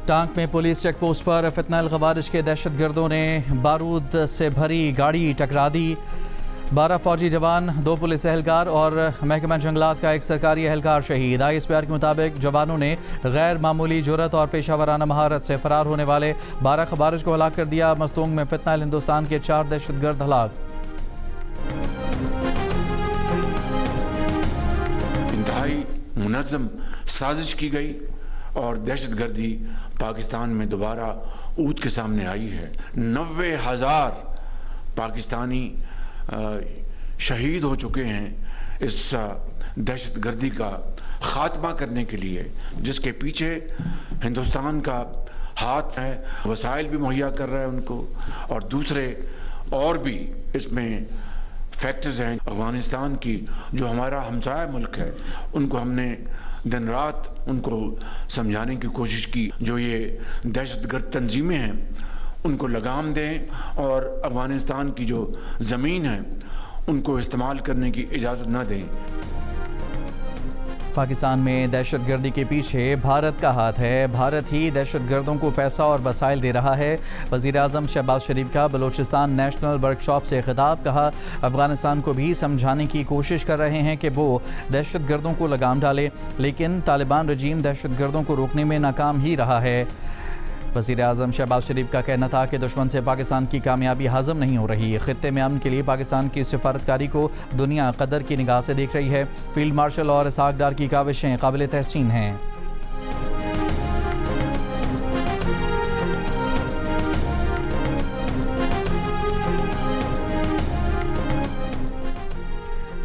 Tank में police check post पर फितनल खवारिज के दहशतगर्दों ने बारूद से भरी गाड़ी टकरा दी। 12 फौजी जवान, 2 पुलिस एहलकार और महकमा जंगलात का एक सरकारी एहलकार शहीद। ISPR के मुताबिक जवानों ने गैर मामूली जुर्रत और पेशावराना महारत से फरार होने वाले 12 खवारिज को हलाक कर दिया। मस्तूंग में फितनल हिंदुस्तान के 4 दहशतगर्द हलाक। इंतहाई मुनज़्ज़म साजिश की गई और दहशतगर्दी पाकिस्तान में दोबारा ऊद के सामने आई है। 90,000 पाकिस्तानी शहीद हो चुके हैं इस दहशतगर्दी का ख़ात्मा करने के लिए, जिसके पीछे हिंदुस्तान का हाथ है। वसाइल भी मुहैया कर रहा है उनको, और दूसरे और भी इसमें फैक्टर्स हैं। अफ़गानिस्तान की जो हमारा हमसाया मुल्क है, उनको हमने दिन रात उनको समझाने की कोशिश की, जो ये दहशतगर्द तंजीमें हैं उनको लगाम दें और अफ़गानिस्तान की जो ज़मीन है उनको इस्तेमाल करने की इजाज़त न दें। पाकिस्तान में दहशतगर्दी के पीछे भारत का हाथ है। भारत ही दहशतगर्दों को पैसा और वसाइल दे रहा है। वज़ीर-ए-आज़म शहबाज शरीफ का बलूचिस्तान नेशनल वर्कशॉप से खिताब। कहा, अफ़गानिस्तान को भी समझाने की कोशिश कर रहे हैं कि वो दहशतगर्दों को लगाम डाले, लेकिन तालिबान रजीम दहशतगर्दों को रोकने में नाकाम ही रहा है। वज़ीर-ए-आज़म शहबाज शरीफ का कहना था कि दुश्मन से पाकिस्तान की कामयाबी हाज़म नहीं हो रही। ख़ित्ते में अमन के लिए पाकिस्तान की सिफारतकारी को दुनिया कदर की निगाह से देख रही है। फील्ड मार्शल और इसहाक डार की काविशें काबिल तहसीन हैं।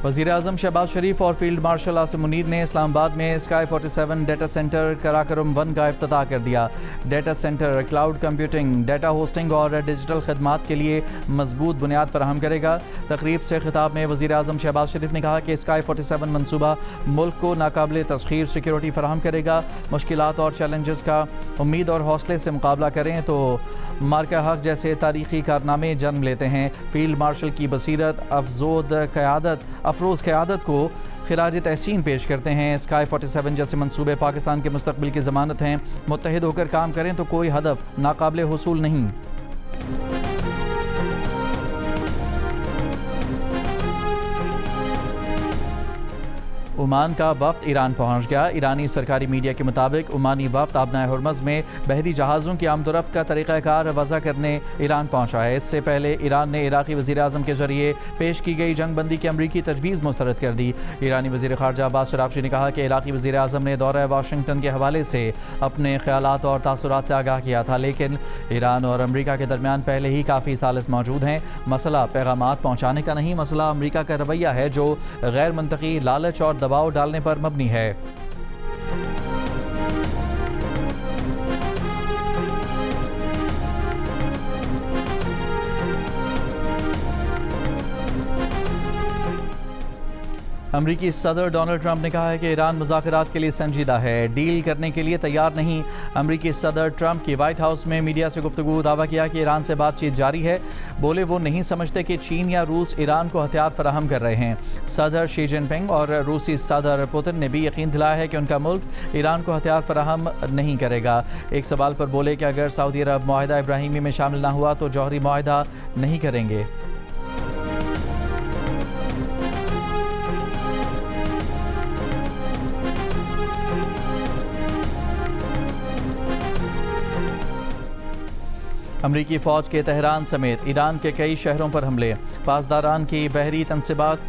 वज़ीर-ए-आज़म शहबाज शरीफ और फील्ड मार्शल आसिम मुनीर ने इस्लामाबाद में स्काई 47 डेटा सेंटर कराकोरम 1 का इफ्तिताह कर दिया। Data centre cloud computing, data hosting और डिजिटल खदमात के लिए मजबूत बुनियाद फराहम करेगा। तकरीब से खिताब में वज़ीर-ए-आज़म शहबाज शरीफ ने कहा कि स्काई 47 मनसूबा मुल्क को नाकाबिल तस्खीर सिक्योरिटी फराहम करेगा। मुश्किलात और चैलेंजेस का उम्मीद और हौसले से मुकाबला करें तो मार्का हक जैसे तारीखी कारनामे जन्म लेते हैं। फील्ड मार्शल की बसीरत अफरोज़ क़यादत को खिराज तहसीन पेश करते हैं। स्काई 47 जैसे मंसूबे पाकिस्तान के मुस्तक़बिल की ज़मानत हैं। मुत्तहिद होकर काम करें तो कोई हदफ नाकाबिल हुसूल नहीं। ओमान का वफ़द ईरान पहुंच गया। ईरानी सरकारी मीडिया के मुताबिक ओमानी वफ़द आबनाए हुर्मज़ में बहरी जहाज़ों की आमदोरफ़्त का तरीक़ाकार वज़ा करने ईरान पहुंचा है। इससे पहले ईरान ने इराक़ी वज़ीर-ए-आज़म के ज़रिए पेश की गई जंगबंदी की अमरीकी तजवीज़ मुस्तरद कर दी। ईरानी वज़ीर ख़ारजा अब्बास अराग़ची ने कहा कि इराक़ी वज़ीर-ए-आज़म ने दौरा वाशिंगटन के हवाले से अपने ख़यालात और तासुरात से आगाह किया था, लेकिन ईरान और अमरीका के दरमियान पहले ही काफ़ी सालिस मौजूद हैं। मसला पैगामात पहुँचाने का नहीं, मसला अमरीका का रवैया है जो गैर मंतकी लालच और दबाव डालने पर मबनी है। अमरीकी सदर डोनाल्ड ट्रंप ने कहा है कि ईरान मुज़ाकरात के लिए संजीदा है, डील करने के लिए तैयार नहीं। अमरीकी सदर ट्रंप की वाइट हाउस में मीडिया से गुफ्तगू दावा किया कि ईरान से बातचीत जारी है। बोले वो नहीं समझते कि चीन या रूस ईरान को हथियार फराहम कर रहे हैं। सदर शी जिनपिंग और रूसी सदर पुतिन ने भी यकीन दिलाया है कि उनका मुल्क ईरान को हथियार फराहम नहीं करेगा। एक सवाल पर बोले कि अगर सऊदी अरब मुआहिदा इब्राहिमी में शामिल न हुआ तो जौहरी मुआहिदा नहीं करेंगे। अमरीकी फ़ौज के तेहरान समेत ईरान के कई शहरों पर हमले। पासदारान की बहरी तनसीबात,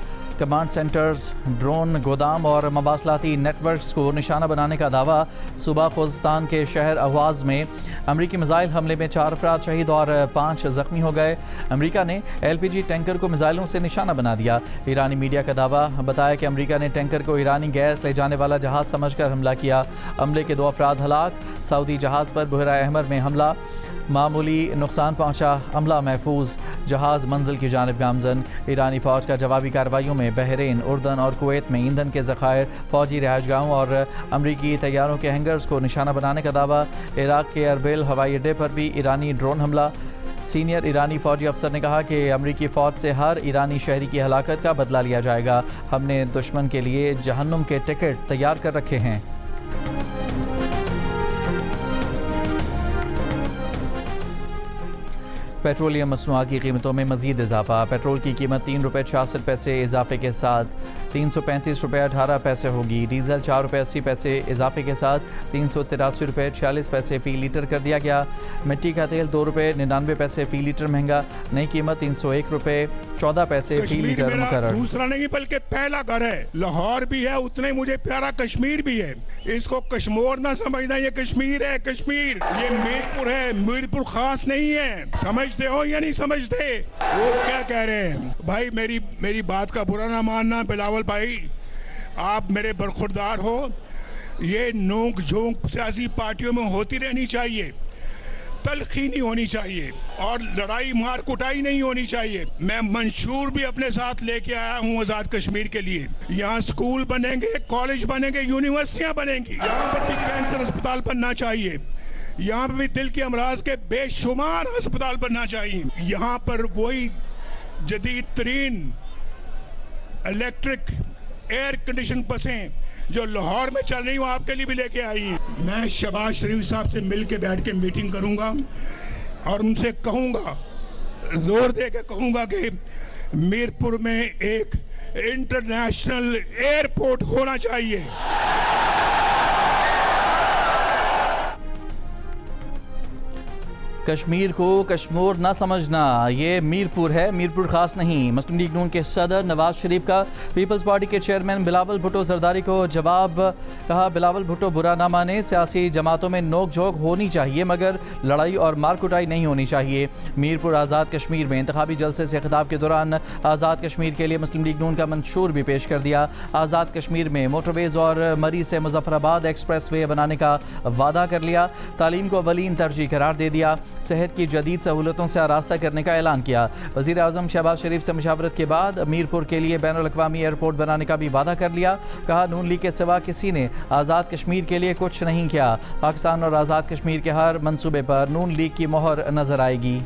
कमांड सेंटर्स, ड्रोन गोदाम और मवासलाती नेटवर्क्स को निशाना बनाने का दावा। सूबा खुज़स्तान के शहर अहवाज़ में अमरीकी मिसाइल हमले में 4 अफराद शहीद और 5 ज़ख्मी हो गए। अमरीका ने LPG टैंकर को मिसाइलों से निशाना बना दिया। ईरानी मीडिया का दावा बताया कि अमरीका ने टैंकर को ईरानी गैस ले जाने वाला जहाज़ समझकर हमला किया। हमले के 2 अफराद हलाक। सऊदी जहाज़ पर बुहरा अहमर में हमला, मामूली नुकसान पहुंचा, अमला महफूज, जहाज़ मंजिल की जानिब गामजन। ईरानी फ़ौज का जवाबी कार्रवाइयों में बहरीन, उर्दन और कुवैत में ईंधन के ज़खायर, फ़ौजी रिहाइशगाहों और अमरीकी तैयारों के हैंगर्स को निशाना बनाने का दावा। इराक़ के अरबिल हवाई अड्डे पर भी ईरानी ड्रोन हमला। सीनियर ईरानी फ़ौजी अफसर ने कहा कि अमरीकी फ़ौज से हर ईरानी शहरी की हलाकत का बदला लिया जाएगा। हमने दुश्मन के लिए जहन्नुम के टिकट तैयार कर रखे हैं। पेट्रोलियम मसनूआत की कीमतों में मजीद इजाफा। पेट्रोल की कीमत ₹3.66 इजाफे के साथ ₹335.18 होगी। डीजल ₹4.80 इजाफे के साथ ₹383.46 फ़ी लीटर कर दिया गया। मिट्टी का तेल ₹2.99 फ़ी लीटर महंगा। नई कीमत ₹301.14 फ़ी लीटर मुकर्रर। दूसरा नहीं बल्कि पहला घर है। लाहौर भी है, उतना ही मुझे प्यारा कश्मीर भी है। इसको कश्मीर ना समझना, ये कश्मीर है। कश्मीर ये मीरपुर है, मीरपुर खास नहीं है। समझते हो या नहीं समझते? वो क्या कह रहे हैं भाई? मेरी बात का बुरा ना मानना बिलावल भाई, आप मेरे बरखुरदार हो। ये नोक झोंक सियासी पार्टियों में होती रहनी चाहिए, तलखी नहीं होनी चाहिए और लड़ाई मार कुटाई नहीं होनी चाहिए। मैं मंशूर भी अपने साथ लेके आया हूँ आज़ाद कश्मीर के लिए। यहाँ स्कूल बनेंगे, कॉलेज बनेंगे, यूनिवर्सिटियाँ बनेंगी। यहाँ पर भी कैंसर अस्पताल बनना चाहिए, यहाँ पर भी दिल के अमराज के बेशुमार अस्पताल बनना चाहिए। यहाँ पर वही जदीद तरीन इलेक्ट्रिक एयर कंडीशन बसें जो लाहौर में चल रही हूँ आपके लिए भी लेके आई हैं। मैं शहबाज शरीफ साहब से मिल के बैठ के मीटिंग करूंगा और उनसे कहूंगा, जोर दे के कहूंगा कि मीरपुर में एक इंटरनेशनल एयरपोर्ट होना चाहिए। कश्मीर को कश्मीर ना समझना, ये मीरपुर है, मीरपुर खास नहीं। मुस्लिम लीग नून के सदर नवाज शरीफ का पीपल्स पार्टी के चेयरमैन बिलावल भुट्टो जरदारी को जवाब। कहा, बिलावल भुट्टो बुरा ना माने, सियासी जमातों में नोक झोंक होनी चाहिए मगर लड़ाई और मार कुटाई नहीं होनी चाहिए। मीरपुर आज़ाद कश्मीर में इंतखाबी जलसे से खिताब के दौरान आज़ाद कश्मीर के लिए मुस्लिम लीग नून का मंशूर भी पेश कर दिया। आज़ाद कश्मीर में मोटरवेज और मरी से मुजफ्फराबाद एक्सप्रेस वे बनाने का वादा कर लिया। तालीम को अवलीन तरजीह करार दे दिया। सेहत की जदीद सहूलतों से आरास्ता करने का ऐलान किया। वज़ीर आज़म शहबाज शरीफ से मुशावरत के बाद मीरपुर के लिए बैनुल अक़वामी एयरपोर्ट बनाने का भी वादा कर लिया। कहा, नून लीग के सिवा किसी ने आज़ाद कश्मीर के लिए कुछ नहीं किया। पाकिस्तान और आज़ाद कश्मीर के हर मंसूबे पर नून लीग की मोहर नजर आएगी।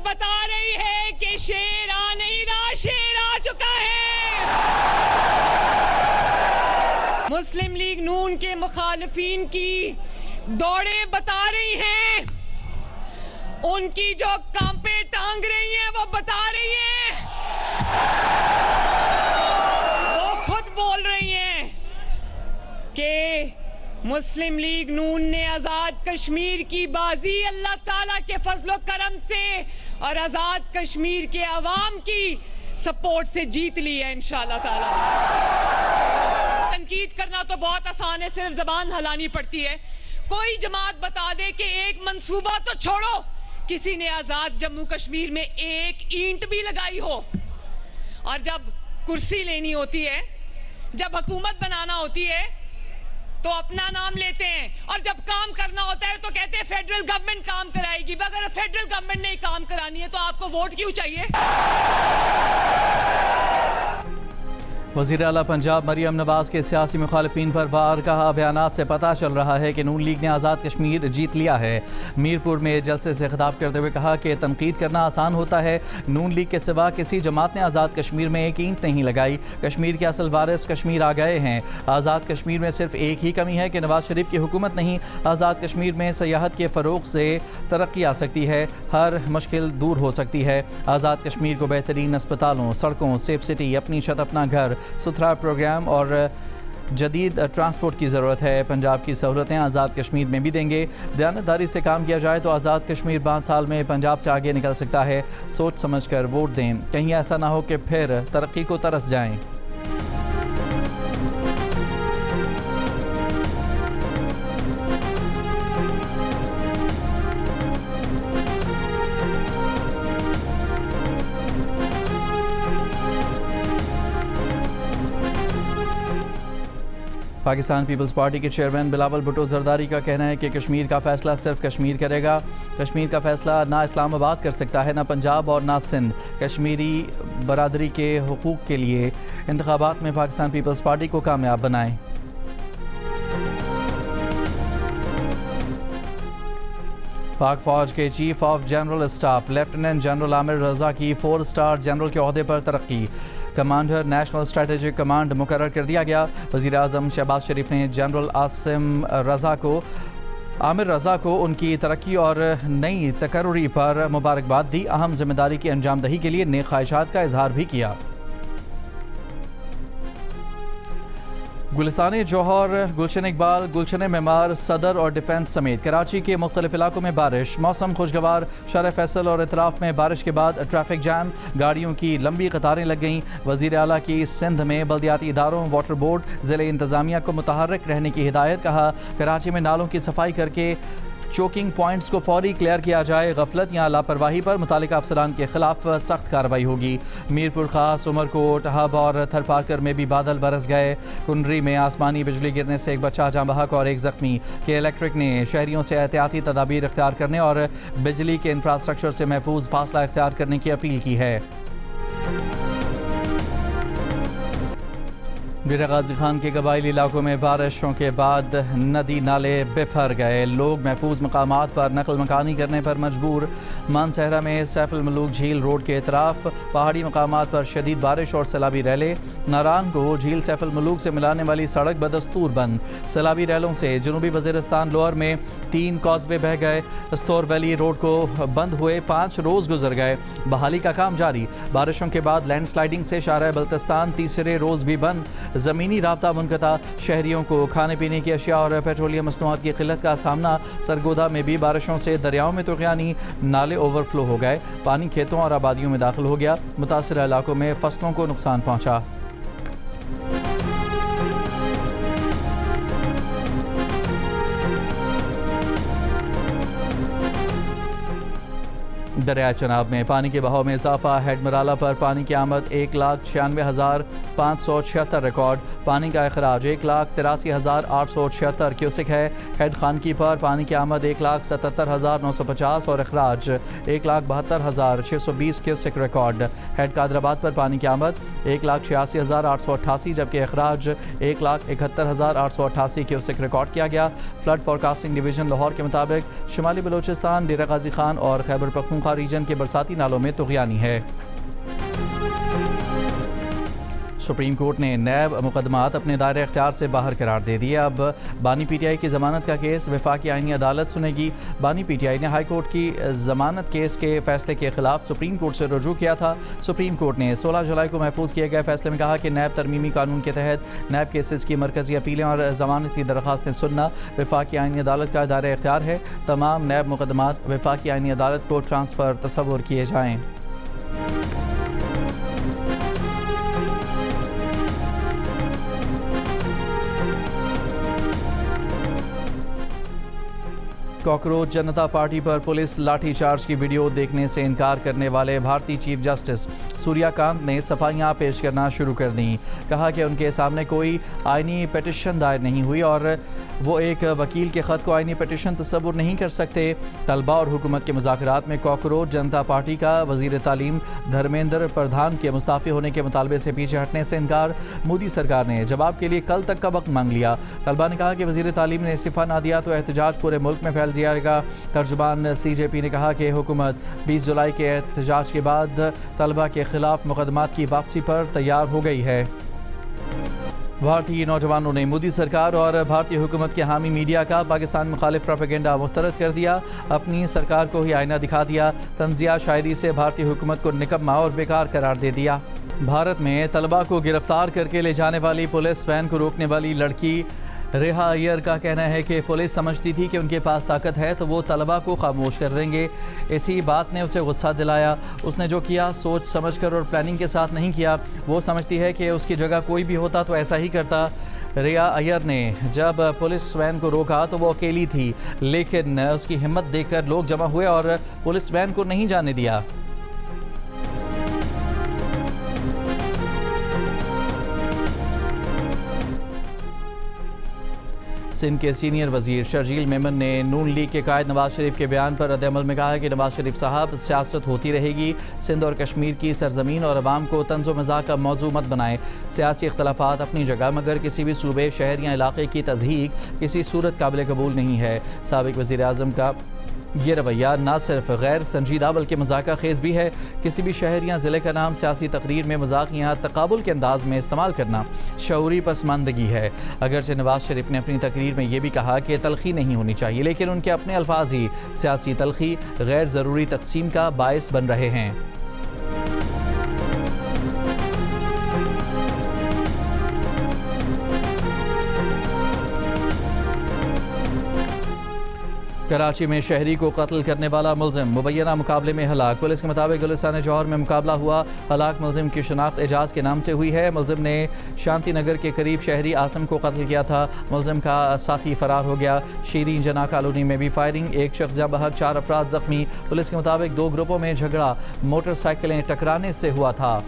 बता रही है कि शेर आ नहीं रहा, शेर आ चुका है। मुस्लिम लीग नून के मुखालिफिन की दौड़े बता रही हैं, उनकी जो कांपे टांग रही हैं वो बता रही हैं, वो खुद बोल रही हैं कि मुस्लिम लीग नून ने आज़ाद कश्मीर की बाजी अल्लाह ताला के फजलो करम से और आज़ाद कश्मीर के अवाम की सपोर्ट से जीत ली है इंशाअल्लाह ताला। तनकीद करना तो बहुत आसान है, सिर्फ जबान हिलानी पड़ती है। कोई जमात बता दे कि एक मंसूबा तो छोड़ो, किसी ने आज़ाद जम्मू कश्मीर में एक ईंट भी लगाई हो। और जब कुर्सी लेनी होती है, जब हुकूमत बनाना होती है तो अपना नाम लेते हैं, और जब काम करना होता है तो कहते हैं फेडरल गवर्नमेंट काम कराएगी। अगर फेडरल गवर्नमेंट ने काम करानी है तो आपको वोट क्यों चाहिए? वज़ीर आला पंजाब मरियम नवाज के सियासी मुखालिफिन पर वार। कहा, बयानात से पता चल रहा है कि नून लीग ने आज़ाद कश्मीर जीत लिया है। मीरपुर में जलसे से खिताब करते हुए कहा कि तनकीद करना आसान होता है, नून लीग के सिवा किसी जमात ने आज़ाद कश्मीर में एक ईंट नहीं लगाई। कश्मीर के असल वारिस कश्मीर आ गए हैं। आज़ाद कश्मीर में सिर्फ एक ही कमी है कि नवाज शरीफ की हुकूमत नहीं। आज़ाद कश्मीर में सयाहत के फ़रोग से तरक्की आ सकती है, हर मुश्किल दूर हो सकती है। आज़ाद कश्मीर को बेहतरीन अस्पतालों, सड़कों, सेफ सिटी, अपनी छत अपना घर, सुथरा प्रोग्राम और जदीद ट्रांसपोर्ट की ज़रूरत है। पंजाब की सहूलतें आज़ाद कश्मीर में भी देंगे। दयानतदारी से काम किया जाए तो आज़ाद कश्मीर 5 साल में पंजाब से आगे निकल सकता है। सोच समझ कर वोट दें, कहीं ऐसा ना हो कि फिर तरक्की को तरस जाएं। पाकिस्तान पीपल्स पार्टी के चेयरमैन बिलावल भुट्टो जरदारी का कहना है कि कश्मीर का फ़ैसला सिर्फ कश्मीर करेगा। कश्मीर का फ़ैसला ना इस्लामाबाद कर सकता है, ना पंजाब और ना सिंध। कश्मीरी बरादरी के हुकूक़ के लिए इंतखाबात में पाकिस्तान पीपल्स पार्टी को कामयाब बनाएं। पाक फौज के chief of general staff lieutenant general Aamir Raza की 4 स्टार जनरल के ओहदे पर तरक्की। कमांडर नेशनल स्ट्रेटेजिक कमांड मुकर्रर कर दिया गया। वज़ीर आज़म शहबाज शरीफ ने जनरल आमिर रजा को उनकी तरक्की और नई तकर्री पर मुबारकबाद दी। अहम जिम्मेदारी की अंजामदही के लिए नेक ख्वाहिशात का इजहार भी किया। गुलिस्तान जौहर, गुलशन इकबाल, गुलशन मेमार, सदर और डिफेंस समेत कराची के मुख्तलिफ इलाकों में बारिश। मौसम खुशगवार। शहर फैसल और इतराफ में बारिश के बाद ट्रैफिक जैम, गाड़ियों की लंबी कतारें लग गईं। वज़ीर आला की सिंध में बल्दियाती इदारों, वाटर बोर्ड, ज़िले इंतज़ामिया को मुतहर्रिक रहने की हिदायत। कहा कराची में नालों की सफाई करके चोकिंग पॉइंट्स को फौरी क्लियर किया जाए। गफलत या लापरवाही पर मुतालिका अफसरान के खिलाफ सख्त कार्रवाई होगी। मीरपुर खास, उमरकोट, हब और थरपाकर में भी बादल बरस गए। कुंडरी में आसमानी बिजली गिरने से एक बच्चा जाँ बहक और एक जख्मी। के इलेक्ट्रिक ने शहरियों से एहतियाती तदाबीर इख्तियार करने और बिजली के इंफ्रास्ट्रक्चर से महफूज फासला इख्तियार करने की अपील की है। डेरा गाजी खान के कबायली इलाकों में बारिशों के बाद नदी नाले बिफर गए। लोग महफूज मकामात पर नकल मकानी करने पर मजबूर। मानसहरा में सैफुल मलूक झील रोड के इतराफ पहाड़ी मकामात पर शदीद बारिश और सैलाबी रैले। नारान को झील सैफुल मलूक से मिलाने वाली सड़क बदस्तूर बंद। सैलाबी रैलों से जनूबी वज़ीरिस्तान लोअर में 3 कॉजवे बह गए। स्तोर वैली रोड को बंद हुए 5 रोज़ गुजर गए। बहाली का काम जारी। बारिशों के बाद लैंडस्लाइडिंग से शाहराह बल्तिस्तान तीसरे रोज़ भी बंद। ज़मीनी राब्ता मुनक़ता। शहरियों को खाने पीने की अशिया और पेट्रोलियम मसनूआत की किल्लत का सामना। सरगोदा में भी बारिशों से दरियाओं में तुग़यानी, नाले ओवरफ्लो हो गए। पानी खेतों और आबादियों में दाखिल हो गया। मुतासिर इलाकों में फसलों को नुकसान पहुँचा। दरिया चनाब में पानी के बहाव में इजाफा। हेड मराला पर पानी की आमद 1,96,576 रिकॉर्ड। पानी का अखराज 1,83,876 क्यूसिक है। हेड खानकी पर पानी की आमद 1,77,950 और अखराज 1,72,620 क्यूसिक रिकॉर्ड। हेड कादराबाद पर पानी की आमद 1,86,888 जबकि अखराज 1,71,888 क्यूसिक रिकॉर्ड किया गया। फ्लड फोरकास्टिंग डिवीजन लाहौर के मुताबिक शुमाली बलोचिस्तान, डेरा गाजी खान और खैबर पख्तूनख्वा रीजन के बरसाती नालों में तुग़यानी है। सुप्रीम कोर्ट ने नैब मुकदमात अपने दायरे इख्तियार से बाहर करार दे दिए। अब बानी पीटीआई की ज़मानत का केस वफाकी आईनी अदालत सुनेगी। बानी पीटीआई ने हाई कोर्ट की ज़मानत केस के फैसले के खिलाफ सुप्रीम कोर्ट से रुजू किया था। सुप्रीम कोर्ट ने 16 जुलाई को महफूज किए गए फैसले में कहा कि नैब तरमीमी कानून के तहत नैब केसेस की मरकजी अपीलें और ज़मानत की दरख्वास्तें सुनना वफाकी आईनी अदालत का दायरे इख्तियार है। तमाम नैब मुकदमात वफाकी आईनी अदालत को ट्रांसफ़र तसव्वुर किए जाएँ। कॉकरोच जनता पार्टी पर पुलिस लाठीचार्ज की वीडियो देखने से इनकार करने वाले भारतीय चीफ जस्टिस सूर्यकांत ने सफाइयां पेश करना शुरू कर दी। कहा कि उनके सामने कोई आईनी पिटिशन दायर नहीं हुई और वो एक वकील के ख़त को आईनी पिटिशन तस्वुर नहीं कर सकते। तलबा और हुकूमत के मुज़ाकरात में कॉकरोच जनता पार्टी का वज़ीर तालीम धर्मेंद्र प्रधान के मुस्ताफ़ी होने के मुतालबे से पीछे हटने से इनकार। मोदी सरकार ने जवाब के लिए कल तक का वक्त मांग लिया। तलबा ने कहा कि वज़ीर तालीम ने इस्तीफ़ा ना दिया तो एहतजाज पूरे मुल्क में फैल जाएगा। तर्जुमान CJP ने कहा कि हुकूमत 20 जुलाई के एहतजाज के बाद तलबा के खिलाफ मुकदमात की वापसी पर तैयार हो गई है। भारतीय नौजवानों ने मोदी सरकार और भारतीय हुकूमत के हामी मीडिया का पाकिस्तान मुखालिफ प्रोपेगेंडा मुस्तरद कर दिया। अपनी सरकार को ही आईना दिखा दिया। तंजिया शायरी से भारतीय हुकूमत को निकम्मा और बेकार करार दे दिया। भारत में तलबा को गिरफ्तार करके ले जाने वाली पुलिस वैन को रोकने वाली लड़की रेहा अय्यर का कहना है कि पुलिस समझती थी कि उनके पास ताकत है तो वो तलबा को खामोश कर देंगे। इसी बात ने उसे गुस्सा दिलाया। उसने जो किया सोच समझकर और प्लानिंग के साथ नहीं किया। वो समझती है कि उसकी जगह कोई भी होता तो ऐसा ही करता। रेहा अय्यर ने जब पुलिस वैन को रोका तो वो अकेली थी, लेकिन उसकी हिम्मत देखकर लोग जमा हुए और पुलिस वैन को नहीं जाने दिया। सिंध के सीनियर वजीर शर्जील मेमन ने नून लीग के कायद नवाज शरीफ के बयान पर रद्द-ए-अमल में कहा है कि नवाज शरीफ साहब सियासत होती रहेगी, सिंध और कश्मीर की सरजमीन और अवाम को तंज़ो मज़ाक का मौजू मत बनाएं। सियासी इख्तलाफात अपनी जगह मगर किसी भी सूबे, शहर या इलाके की तज़हीक किसी सूरत काबिल कबूल नहीं है। साबिक वज़ीर आज़म का ये रवैया न सिर्फ गैर संजीदा बल्कि मजाका खेज़ भी है। किसी भी शहर या ज़िले का नाम सियासी तकरीर में मजाक या तकाबुल के अंदाज में इस्तेमाल करना शऊरी पसमानदगी है। अगरचे नवाज शरीफ ने अपनी तकरीर में यह भी कहा कि तलखी नहीं होनी चाहिए, लेकिन उनके अपने अल्फाज ही सियासी तलखी गैर ज़रूरी तकसीम का बायस बन रहे हैं। कराची में शहरी को कत्ल करने वाला मुलजिम मुबैना मुकाबले में हलाक। पुलिस के मुताबिक गुलिस्तान जौहर में मुकाबला हुआ। हलाक मुलजिम की शनाख्त एजाज के नाम से हुई है। मुलजिम ने शांति नगर के करीब शहरी आसम को कत्ल किया था। मुलजिम का साथी फरार हो गया। शीरीन जना कॉलोनी में भी फायरिंग, एक शख्स जहाँ बहक 4 अफराद जख्मी। पुलिस के मुताबिक 2 ग्रुपों में झगड़ा मोटरसाइकिलें टकराने से हुआ था।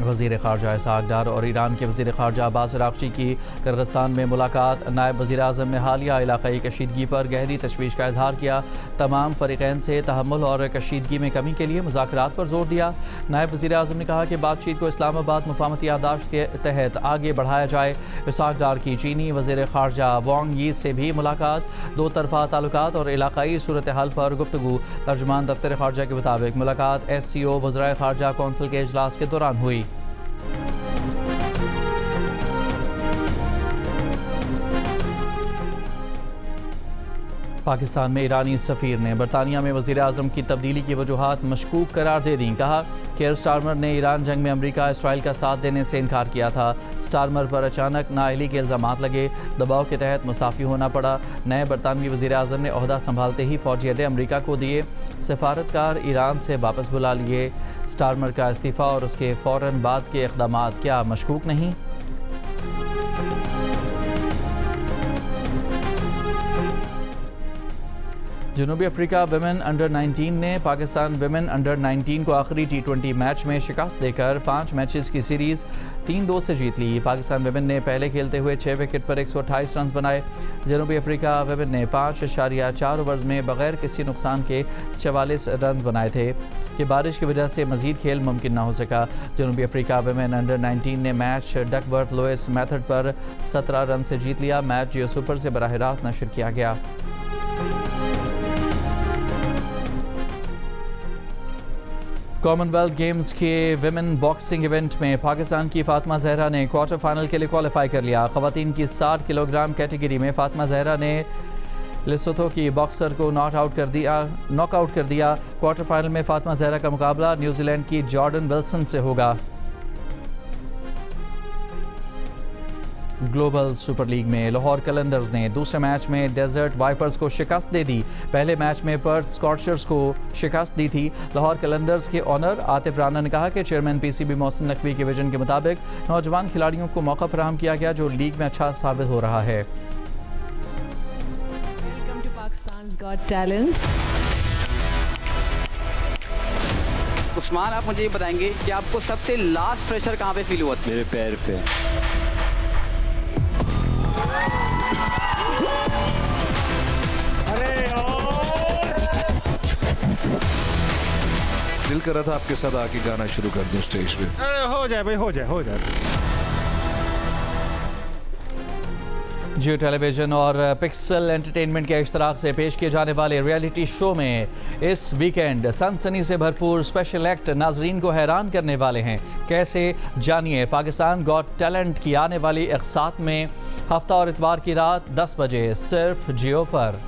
वज़ीर ख़ारजा इसहाक़ डार और ईरान के वज़ीर ख़ारजा अब्बास अराग़ची की किर्गिस्तान में मुलाकात। नायब वज़ीर आज़म ने हालिया इलाक़ाई कशीदगी पर गहरी तशवीश का इजहार किया। तमाम फ़रीक़ैन से तहम्मुल और कशीदगी में कमी के लिए मुज़ाकरात पर जोर दिया। नायब वज़ीर आज़म ने कहा कि बातचीत को इस्लामाबाद मुफ़ाहमती याददाश्त के तहत आगे बढ़ाया जाए। इसहाक़ डार की चीनी वज़ीर ख़ारजा वांग यी से भी मुलाकात। 2 तरफ़ा ताल्लुकात और इलाक़ाई सूरत हाल पर गुफ्तगू। तर्जुमान दफ्तर ख़ारजा के मुताबिक मुलाकात SCO वज़राए ख़ारजा कौंसिल के इजलास के दौरान हुई। पाकिस्तान में ईरानी सफ़ीर ने बरतानिया में वज़ीर आज़म की तब्दीली की वजूहात मशकूक करार दे दी। कहा कि स्टारमर ने ईरान जंग में अमेरिका इसराइल का साथ देने से इनकार किया था। स्टारमर पर अचानक नाअहली के इल्ज़ामात लगे, दबाव के तहत मुस्ताफ़ी होना पड़ा। नए बरतानवी वज़ीर आज़म ने ओहदा संभालते ही फ़ौजी अड्डे अमेरिका को दिए। सफारतकार ईरान से वापस बुला लिए। स्टारमर का इस्तीफ़ा और उसके फ़ौरन बाद के इक़दामात क्या मशकूक नहीं? जनूबी अफ्रीका विमेन अंडर 19 ने पाकिस्तान विमेन अंडर 19 को आखिरी T20 मैच में शिकस्त देकर 5 मैचेस की सीरीज़ 3-2 से जीत ली। पाकिस्तान विमेन ने पहले खेलते हुए 6 विकेट पर 128 रन बनाए। जनूबी अफ्रीका विमेन ने 5.4 ओवर्स में बगैर किसी नुकसान के 44 रन बनाए थे कि बारिश की वजह से मज़ीद खेल मुमकिन ना हो सका। जनूबी अफ्रीका विमेन अंडर 19 ने मैच डकवर्थ लुइस मेथड पर 17 रन से जीत लिया। मैच जियो सुपर से बराह रास्त नशर किया गया। कॉमनवेल्थ गेम्स के विमेन बॉक्सिंग इवेंट में पाकिस्तान की फातिमा जहरा ने क्वार्टर फाइनल के लिए क्वालिफाई कर लिया। ख़वातीन की 60 किलोग्राम कैटेगरी में फातिमा जहरा ने लेसोथो की बॉक्सर को नॉकआउट कर दिया। क्वार्टर फाइनल में फातिमा जहरा का मुकाबला न्यूजीलैंड की जॉर्डन विल्सन से होगा। ग्लोबल सुपर लीग में लाहौर कलंदर्स ने दूसरे मैच में डेजर्ट वाइपर्स को शिकस्त दे दी। पहले मैच में पर्थ स्कॉचर्स को शिकस्त दी थी। लाहौर कलंदर्स के ऑनर आतिफ राना ने कहा कि चेयरमैन PCB मोहसिन नकवी के विजन के मुताबिक नौजवान खिलाड़ियों को मौका फराहम किया गया जो लीग में अच्छा साबित हो रहा है। Welcome to Pakistan's got talent. Usman, आप मुझे ये बताएंगे कि आपको सबसे लास्ट प्रेशर कहाँ पे फील हुआ? मेरे पैर पे। दिल कर रहा था आपके साथ आके गाना शुरू कर दूं स्टेज पे। हो जाए भाई, हो जाए। जियो टेलीविजन और पिक्सल एंटरटेनमेंट के इश्तराक से पेश किए जाने वाले रियलिटी शो में इस वीकेंड सनसनी से भरपूर स्पेशल एक्ट नाजरीन को हैरान करने वाले हैं। कैसे, जानिए पाकिस्तान गॉट टैलेंट की आने वाली इक़सात में हफ्ता और इतवार की रात 10 बजे सिर्फ जियो पर।